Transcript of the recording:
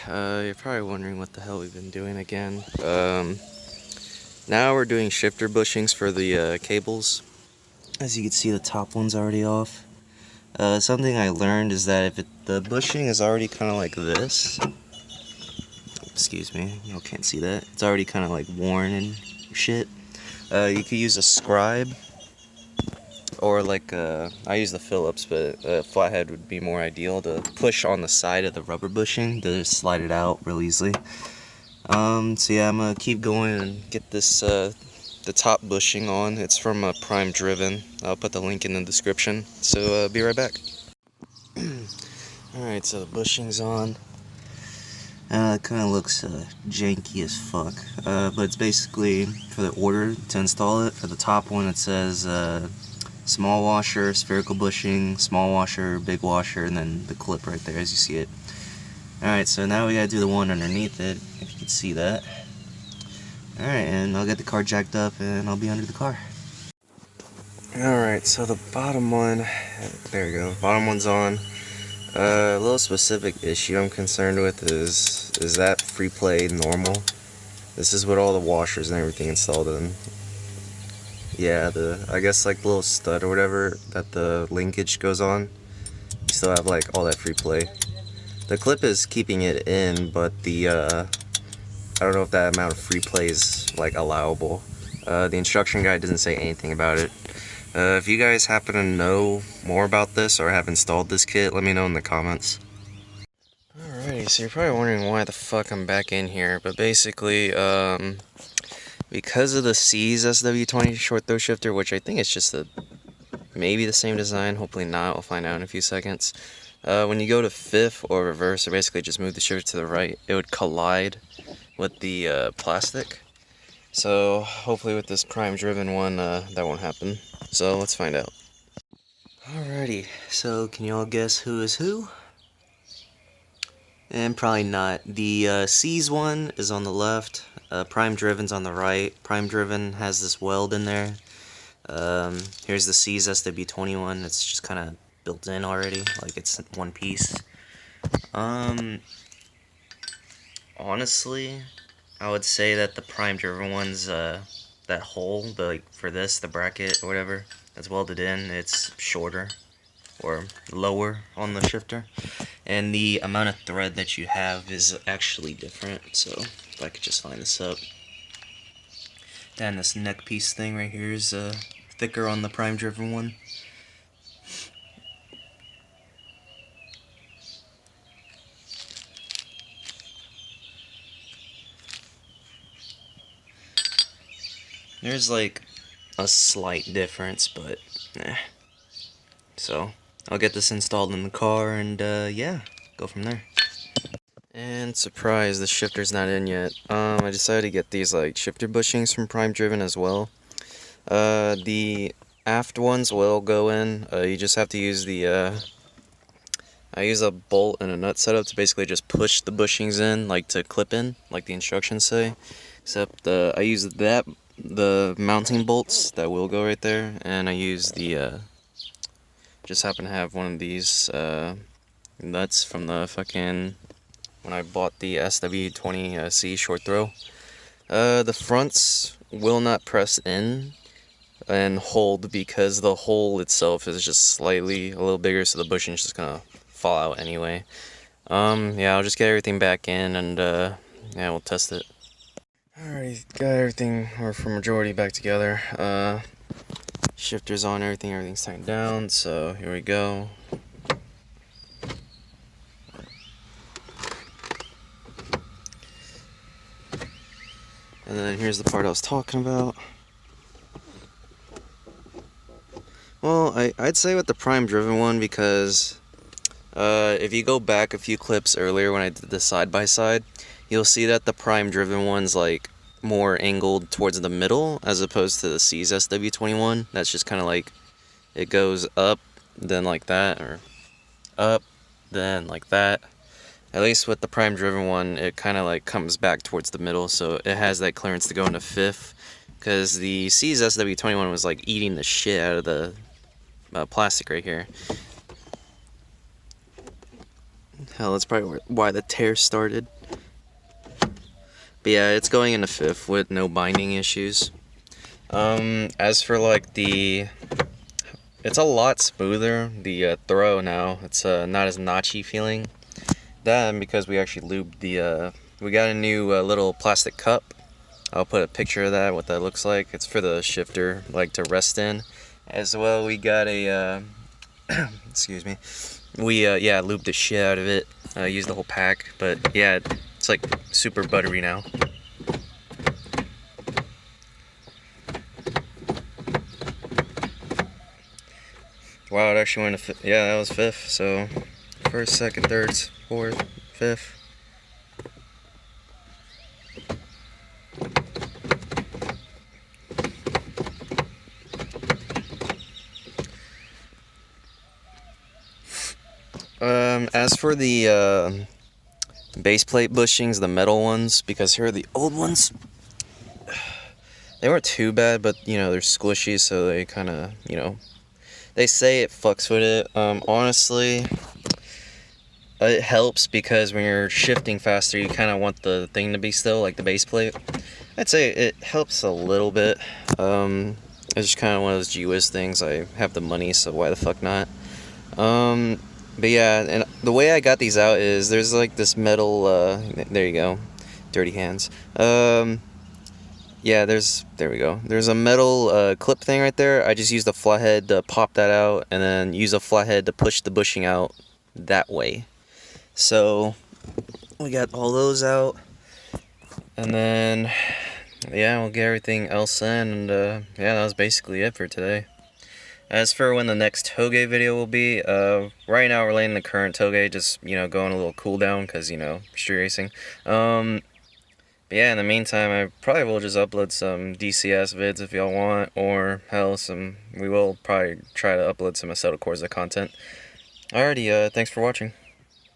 Alright, you're probably wondering what the hell we've been doing again. Now we're doing shifter bushings for the cables. As you can see, the top one's already off. Something I learned is that if the bushing is already kind of like this, excuse me, y'all can't see that, it's already kind of like worn and shit, you could use a scribe, or like, I use the Phillips, but a flathead would be more ideal to push on the side of the rubber bushing to slide it out real easily. So yeah, I'm gonna keep going and get this, the top bushing on. It's from Prime Driven. I'll put the link in the description. So be right back. Alright, so the bushing's on. It kind of looks janky as fuck, but it's basically for the order to install it. For the top one, it says small washer, spherical bushing, small washer, big washer, and then the clip right there as you see it. Alright, so now we gotta do the one underneath it, if you can see that. Alright, and I'll get the car jacked up and I'll be under the car. Alright, so the bottom one, there we go, bottom one's on. A little specific issue I'm concerned with is that free play normal? This is with all the washers and everything installed in. Yeah, I guess like the little stud or whatever that the linkage goes on, you still have like all that free play. The clip is keeping it in, but the I don't know if that amount of free play is like allowable. The instruction guide doesn't say anything about it. If you guys happen to know more about this or have installed this kit, let me know in the comments. Alrighty, so you're probably wondering why the fuck I'm back in here, but basically, because of the C's SW20 short throw shifter, which I think is just maybe the same design, hopefully not, we'll find out in a few seconds. When you go to fifth or reverse, or basically just move the shifter to the right, it would collide with the plastic. So hopefully with this Prime Driven one, that won't happen. So let's find out. Alrighty, so can you all guess who is who? And probably not. The C's one is on the left, Prime Driven's on the right. Prime Driven has this weld in there. Here's the C's SW21, it's just kind of built in already, like it's one piece. Honestly, I would say that the Prime Driven one's, that hole, for this, the bracket or whatever, that's welded in, it's shorter or lower on the shifter, and the amount of thread that you have is actually different. So if I could just line this up, and this neck piece thing right here is thicker on the Prime Driven one. There's like a slight difference, but so I'll get this installed in the car and yeah, go from there. And surprise, the shifter's not in yet. I decided to get these like shifter bushings from Prime Driven as well. The aft ones will go in. You just have to use the I use a bolt and a nut setup to basically just push the bushings in, like to clip in, like the instructions say. Except I use the mounting bolts that will go right there, and I use the just happen to have one of these nuts from the fucking, when I bought the SW20C short throw. The fronts will not press in and hold because the hole itself is just slightly a little bigger, so the bushing's just gonna fall out anyway. Yeah, I'll just get everything back in and yeah, we'll test it. Alright, got everything, or for majority, back together. Shifter's on, everything's tightened down, so here we go. And then here's the part I was talking about. Well, I'd say with the Prime Driven one, because if you go back a few clips earlier when I did the side-by-side, you'll see that the Prime Driven one's like more angled towards the middle as opposed to the C's SW21. That's just kind of like, it goes up, then like that, or up, then like that. At least with the Prime Driven one, it kind of like comes back towards the middle, so it has that clearance to go into fifth, because the C's SW21 was like eating the shit out of the plastic right here. Hell, that's probably why the tear started. But yeah, it's going into 5th with no binding issues. As for like it's a lot smoother, the throw now. It's not as notchy feeling. That, and because we actually lubed we got a new little plastic cup. I'll put a picture of that, what that looks like. It's for the shifter, like to rest in. As well, we got a, excuse me. We, yeah, lubed the shit out of it. Used the whole pack, but yeah, it's like super buttery now. Wow, it actually went to yeah, that was 5th. So 1st, 2nd, 3rd, 4th, 5th. As for the base plate bushings, the metal ones, because here are the old ones. They weren't too bad, but you know, they're squishy, so they kind of, you know, they say it fucks with it. Honestly, it helps because when you're shifting faster, you kind of want the thing to be still, like the base plate. I'd say it helps a little bit. It's just kind of one of those G-Wiz things. I have the money, so why the fuck not? But yeah, and the way I got these out is there's like this metal, there you go, dirty hands. Yeah, there we go. There's a metal clip thing right there. I just used a flathead to pop that out and then use a flathead to push the bushing out that way. So we got all those out, and then yeah, we'll get everything else in, and yeah, that was basically it for today. As for when the next toge video will be, right now we're laying the current toge, just, you know, going a little cool down, because, you know, street racing. But yeah, in the meantime, I probably will just upload some DCS vids if y'all want, or hell, we will probably try to upload some Assetto Corsa content. Alrighty, thanks for watching.